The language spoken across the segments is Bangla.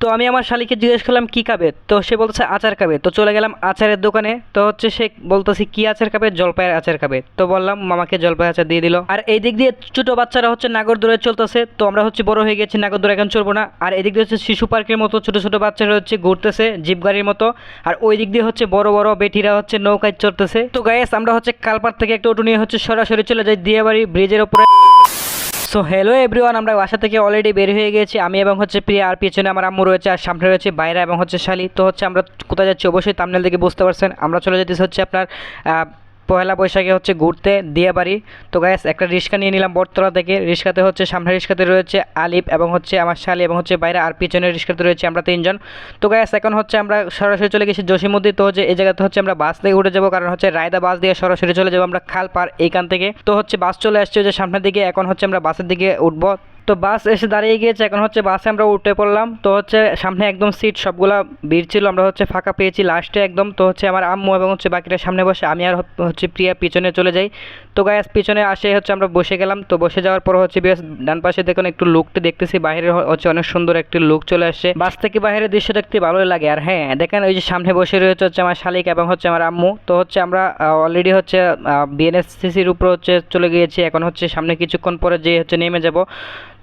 তো আমি আমার শালিকে জিজ্ঞেস করলাম কি খাবে, তো সে বলতেছে আচার খাবে। তো চলে গেলাম আচারের দোকানে। তো হচ্ছে সে বলতেছি কি আচার খাবে, জলপাইয়ের আচার খাবে। তো বললাম মামাকে জলপাই আচার দিয়ে দিল। আর এই দিক দিয়ে ছোট বাচ্চারা হচ্ছে নাগরদোলায় চলতেছে, তো আমরা হচ্ছে বড় হয়ে গেছি, নাগরদোলা এখন চলবো না। আর এদিক দিয়ে হচ্ছে শিশু পার্কের মতো ছোট ছোট বাচ্চারা হচ্ছে ঘুরতেছে জিপ গাড়ির মতো। আর ওই দিক দিয়ে হচ্ছে বড় বড় বেটিরা হচ্ছে নৌকায় চড়তেছে। তো গাইস আমরা হচ্ছে কালপাড় থেকে একটা অটো নিয়ে হচ্ছে সরাসরি চলে যাই দিয়াবাড়ি ব্রিজের উপরে। সো হ্যালো এভরিওয়ান, আমরা বাসা থেকে অলরেডি বের হয়ে গেছি, আমি এবং হচ্ছে প্রিয়া। আর পিছনে আমার আম্মু রয়েছে, আর সামনে রয়েছে বাইরা এবং হচ্ছে শালি। তো হচ্ছে আমরা কোথায় যাচ্ছি অবশ্যই থাম্বনেল দেখে বুঝতে পারছেন। আমরা চলে যেতেছি হচ্ছে আপনার পয়লা বৈশাখে হচ্ছে ঘুরতে দিয়াবাড়ি। তো গ্যাস একটা রিক্সা নিয়ে নিলাম বটতলা থেকে। রিক্সাতে হচ্ছে সামনের রিক্সাতে রয়েছে আলিফ এবং হচ্ছে আমার শালি এবং হচ্ছে বাইরে, আর পিছনের রিক্সাতে রয়েছে আমরা তিনজন। তো গ্যাস এখন হচ্ছে আমরা সরাসরি চলে গেছি জসিমুদ্দি। তো হচ্ছে এই জায়গাতে হচ্ছে আমরা বাস থেকে উঠে যাবো, কারণ হচ্ছে রায়দা বাস দিয়ে সরাসরি চলে যাবো আমরা খালপাড় এইখান থেকে। তো হচ্ছে বাস চলে আসছে যে সামনের দিকে, এখন হচ্ছে আমরা বাসের দিকে উঠবো। তো বাস এসে দাঁড়িয়ে গিয়েছে, এখন হচ্ছে বাসে আমরা উঠে পড়লাম। তো হচ্ছে সামনে একদম সিট সবগুলা ভিড় ছিল, আমরা হচ্ছে ফাঁকা পেয়েছি লাস্টে একদম। তো হচ্ছে আমার আম্মু এবং হচ্ছে বাকিটা সামনে বসে, আমি আর হচ্ছে প্রিয়া পিছনে চলে যাই। তো গায়ে পিছনে আসে হচ্ছে আমরা বসে গেলাম। তো বসে যাওয়ার পর হচ্ছে বেশ ডান পাশে দেখুন একটু লুকটা দেখতেছি, বাইরে হচ্ছে অনেক সুন্দর একটি লুক চলে আসছে। বাস থেকে বাইরের দৃশ্য দেখতে ভালোই লাগে। আর হ্যাঁ দেখেন ওই যে সামনে বসে রয়েছে হচ্ছে আমার শালিক এবং হচ্ছে আমার আম্মু। তো হচ্ছে আমরা অলরেডি হচ্ছে বিএনএসসিসির উপর হচ্ছে চলে গিয়েছি, এখন হচ্ছে সামনে কিছুক্ষণ পরে যে হচ্ছে নেমে যাব।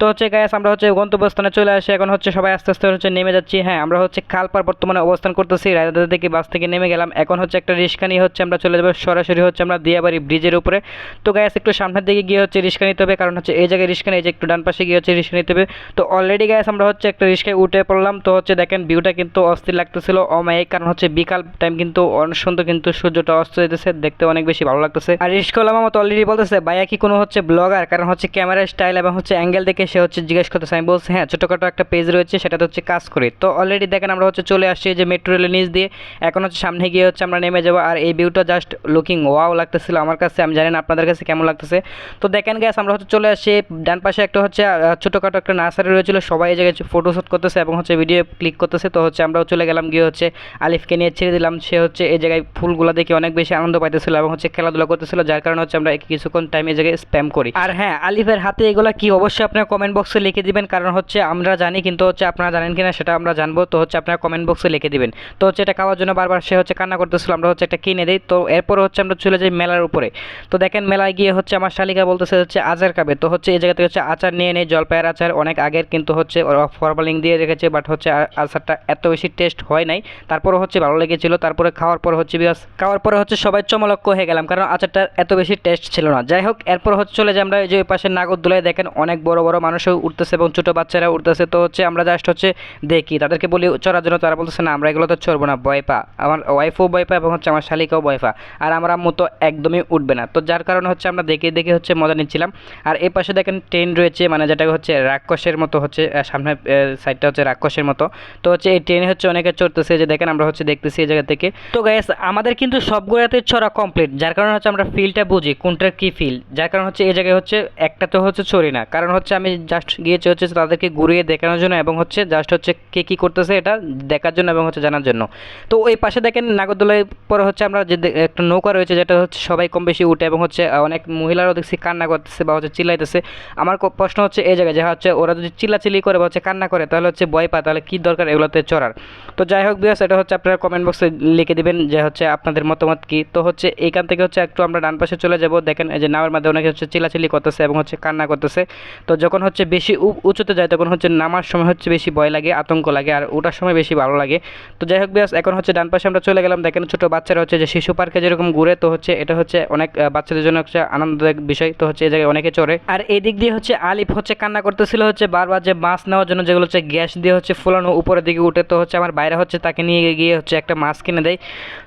তো হচ্ছে গ্যাস আমরা হচ্ছে গন্তব্যস্থানে চলে আসি, এখন হচ্ছে সবাই আস্তে আস্তে হচ্ছে নেমে যাচ্ছি। হ্যাঁ আমরা হচ্ছে খালপাড় বর্তমানে অবস্থান করতেছি, রায়দাদা থেকে বাস থেকে নেমে গেলাম। এখন হচ্ছে একটা রিক্সা নিয়ে হচ্ছে আমরা চলে যাবো সরাসরি হচ্ছে আমরা দিয়াবাড়ি ব্রিজের উপরে। তো গ্যাস একটু সামনের দিকে গিয়ে হচ্ছে রিক্সা নিতে হবে, কারণ হচ্ছে এই জায়গায় রিক্সা নেই, যে একটু ডান পাশে গিয়ে হচ্ছে রিক্সা নিতে হবে। তো অলরেডি গ্যাস আমরা হচ্ছে একটা রিক্সায় উঠে পড়লাম। তো হচ্ছে দেখেন ভিউটা কিন্তু অস্থির লাগতেছিল অমায়িক, কারণ হচ্ছে বিকাল টাইম কিন্তু অনেক সুন্দর, কিন্তু সূর্যটা অস্ত যেতেছে, দেখতে অনেক বেশি ভালো লাগতেছে। আর রিক্সাওয়ালা মামা তো অলরেডি বলতেছে ভাইয়া কি কোনো হচ্ছে ব্লগার, কারণ হচ্ছে ক্যামেরার স্টাইল এবং হচ্ছে অ্যাঙ্গেল দেখে সে হচ্ছে জিজ্ঞেস করতেছে। আমি বলছি হ্যাঁ ছোটোখাটো একটা পেজ রয়েছে, সেটাতে হচ্ছে কাজ করি। তো অলরেডি দেখেন আমরা হচ্ছে চলে আসছি যে মেট্রো রেলের নিচ দিয়ে, এখন হচ্ছে সামনে গিয়ে হচ্ছে আমরা নেমে যাবো। আর এই ভিউটা জাস্ট লুকিং ওয়াও লাগতেছিল আমার কাছে, আমি জানি না আপনাদের কাছে কেমন লাগতেছে। তো দেখেন গ্যাস আমরা হচ্ছে চলে আসছি, ডান পাশে একটা হচ্ছে ছোটোখাটো একটা নার্সারি রয়েছিল, সবাই এই জায়গায় ফটোশ্যুট করতেছে এবং হচ্ছে ভিডিও ক্লিক করতেছে। তো হচ্ছে আমরাও চলে গেলাম, গিয়ে হচ্ছে আলিফকে নিয়ে ছেড়ে দিলাম। সে হচ্ছে এই জায়গায় ফুলগুলো দেখে অনেক বেশি আনন্দ পাইতেছিল এবং হচ্ছে খেলাধুলা করতেছিল, যার কারণে হচ্ছে আমরা কিছুক্ষণ টাইম এই জায়গায় স্প্যাম করি। আর হ্যাঁ আলিফের হাতে এগুলো কি অবশ্যই আপনার কমেন্ট বক্সে লিখে দিবেন, কারণ হচ্ছে আমরা জানি কিন্তু হচ্ছে আপনারা জানেন কিনা সেটা আমরা জানবো। তো হচ্ছে আপনারা কমেন্ট বক্সে লিখে দিবেন। তো হচ্ছে এটা খাওয়ার জন্য বারবার সে হচ্ছে কান্না করতেছিল, আমরা হচ্ছে একটা কিনে দিই। তো এরপর হচ্ছে আমরা চলে যাই মেলার উপরে। তো দেখেন মেলায় গিয়ে হচ্ছে আমার শালিকা বলতেছে হচ্ছে আচার খাবে। তো হচ্ছে এই জায়গা থেকে হচ্ছে আচার নিয়ে নেই, জলপাইয়ের আচার অনেক আগের, কিন্তু হচ্ছে ফরমালিন দিয়ে রেখেছে, বাট হচ্ছে আচারটা এত বেশি টেস্ট হয় নাই, তারপরে হচ্ছে ভালো লেগেছিল। তারপরে খাওয়ার পর হচ্ছে খাওয়ার পরে হচ্ছে সবাই চমলক্ষ হয়ে গেলাম, কারণ আচারটা এত বেশি টেস্ট ছিল না। যাই হোক এরপর হচ্ছে চলে যাই আমরা এই যে পাশে নাগরদোলায়, দেখেন অনেক বড় বড় মানুষও উঠতেছে এবং ছোটো বাচ্চারা উঠতেছে। তো হচ্ছে আমরা জাস্ট হচ্ছে দেখি, তাদেরকে বলি চড়ার জন্য, তারা বলতেছে না আমরা এগুলো তো চড়বো না, ভয় পা। আমার ওয়াইফও ভয় পা এবং হচ্ছে আমার শালিকাও ভয় পা, আর আমার আম্মু তো একদমই উঠবে না। তো যার কারণে হচ্ছে আমরা দেখে দেখে হচ্ছে মজা নিচ্ছিলাম। আর এই পাশে দেখেন ট্রেন রয়েছে, মানে যেটা হচ্ছে রাক্ষসের মতো, হচ্ছে সামনের সাইডটা হচ্ছে রাক্ষসের মতো। তো হচ্ছে এই ট্রেনে হচ্ছে অনেকে চড়তেছে, যে দেখেন আমরা হচ্ছে দেখতেছি এই জায়গা থেকে। তো গাইস আমাদের কিন্তু সবগুলোতে চড়া কমপ্লিট, যার কারণে হচ্ছে আমরা ফিলটা বুঝি কোনটার কি ফিল, যার কারণে হচ্ছে এই জায়গায় হচ্ছে একটা তো হচ্ছে চড়ি না, কারণ হচ্ছে আমি জাস্ট গিয়েছি হচ্ছে তাদেরকে ঘুরিয়ে দেখানোর জন্য এবং হচ্ছে জাস্ট হচ্ছে কে কী করতেছে এটা দেখার জন্য এবং হচ্ছে জানার জন্য। তো ওই পাশে দেখেন নাগরদোলায় পরে হচ্ছে আমরা যে একটা নৌকা রয়েছে, যেটা হচ্ছে সবাই কম বেশি উঠে এবং হচ্ছে অনেক মহিলারাও দেখছি কান্না করতেছে বা হচ্ছে চিল্লাইতেছে। আমার প্রশ্ন হচ্ছে এই জায়গায় যে হচ্ছে ওরা যদি চিল্লাচিল্লি করে বা হচ্ছে কান্না করে তাহলে হচ্ছে ভয় পায়, তাহলে কী দরকার এগুলোতে চড়ার। তো যাই হোক বিয়াস, এটা হচ্ছে আপনারা কমেন্ট বক্সে লিখে দিবেন যে হচ্ছে আপনাদের মতামত কী। তো হচ্ছে এইখান থেকে হচ্ছে একটু আমরা ডান পাশে চলে যাব, দেখেন এই যে নামের মধ্যে অনেকে হচ্ছে চিল্লাচিল্লি করতেছে এবং হচ্ছে কান্না করতেছে। তো যখন হচ্ছে বেশি উঁচুতে যায় তখন হচ্ছে নামার সময় হচ্ছে বেশি ভয় লাগে, আতঙ্ক লাগে, আর ওঠার সময় বেশি ভালো লাগে। তো যাই হোক বিয়াস, এখন হচ্ছে ডান পাশে আমরা চলে গেলাম, দেখেন ছোটো বাচ্চারা হচ্ছে যে শিশু পার্কে যেরকম ঘুরে, তো হচ্ছে এটা হচ্ছে অনেক বাচ্চাদের জন্য হচ্ছে আনন্দদায়ক বিষয়। তো হচ্ছে এই জায়গায় অনেকে চড়ে। আর এই দিক দিয়ে হচ্ছে আলিফ হচ্ছে কান্না করতেছিল হচ্ছে বারবার যে মাছ নেওয়ার জন্য, যেগুলো হচ্ছে গ্যাস দিয়ে হচ্ছে ফুলানো উপরের দিকে উঠে। তো হচ্ছে আমার বাইরে হচ্ছে তাকে নিয়ে গিয়ে হচ্ছে একটা মাছ কিনে দেয়।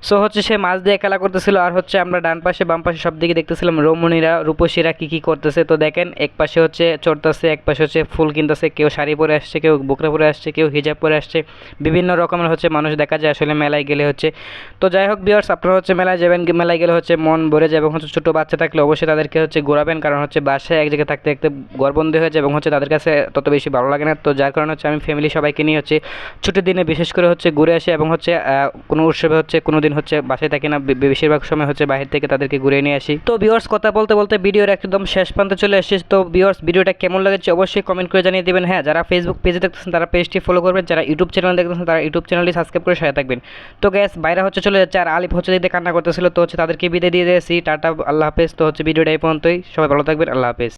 সো হচ্ছে সে মাছ দিয়ে খেলা করতেছিল, আর হচ্ছে আমরা ডান পাশে বাম পাশে সব দিকে দেখতেছিলাম রমণীরা রূপসীরা কী কী করতেছে। তো দেখেন এক পাশে হচ্ছে চড়তেছে, এক পাশে হচ্ছে ফুল কিনতেছে, কেউ শাড়ি পরে আসছে, কেউ বোকরা পরে আসছে, কেউ হিজাব পরে আসছে, বিভিন্ন রকমের হচ্ছে মানুষ দেখা যায় আসলে মেলায় গেলে হচ্ছে। তো যাই হোক ভিউয়ার্স, আপনারা হচ্ছে মেলায় যাবেন, মেলায় গেলে হচ্ছে মন ভরে যায় এবং হচ্ছে ছোটো বাচ্চা থাকলে অবশ্যই তাদেরকে হচ্ছে ঘোরাবেন, কারণ হচ্ছে বাসায় এক জায়গায় থাকতে থাকতে ঘরবন্দি হয়ে যায় এবং হচ্ছে তাদের কাছে তত বেশি ভালো লাগে না। তো যার কারণে হচ্ছে আমি ফ্যামিলি সবাইকে নিয়ে হচ্ছে ছুটির দিনে বিশেষ করে করে হচ্ছে ঘুরে আসি এবং হচ্ছে কোনো উৎসবে হচ্ছে কোনো দিন হচ্ছে বাসায় থাকি না, বেশিরভাগ সময় হচ্ছে বাইরে থেকে তাদেরকে ঘুরে নিয়ে আসি। তো ভিউয়ার্স কথা বলতে বলতে ভিডিওর একদম শেষ প্রান্তে চলে এসেছি। তো ভিউয়ার্স ভিডিওটা কেমন লেগেছে অবশ্যই কমেন্ট করে জানিয়ে দেবেন। হ্যাঁ, যারা ফেসবুক পেজে দেখতেছেন তারা পেজটি ফলো করবেন, যারা ইউটিউব চ্যানেল দেখতেছেন তারা ইউটিউব চ্যানেলটি সাবস্ক্রাইব করে সাথে থাকবেন। তো গ্যাস বাইরে হচ্ছে চলে যাচ্ছে আর আলিফ হচ্ছে দিতে কান্না করতেছিল, তো হচ্ছে তাদেরকে বিদায় দিয়ে দিয়েছি। টাটা, আল্লাহ হাফেজ। তো হচ্ছে ভিডিওটা এই পর্যন্তই, সবাই ভালো থাকবেন, আল্লাহ হাফেজ।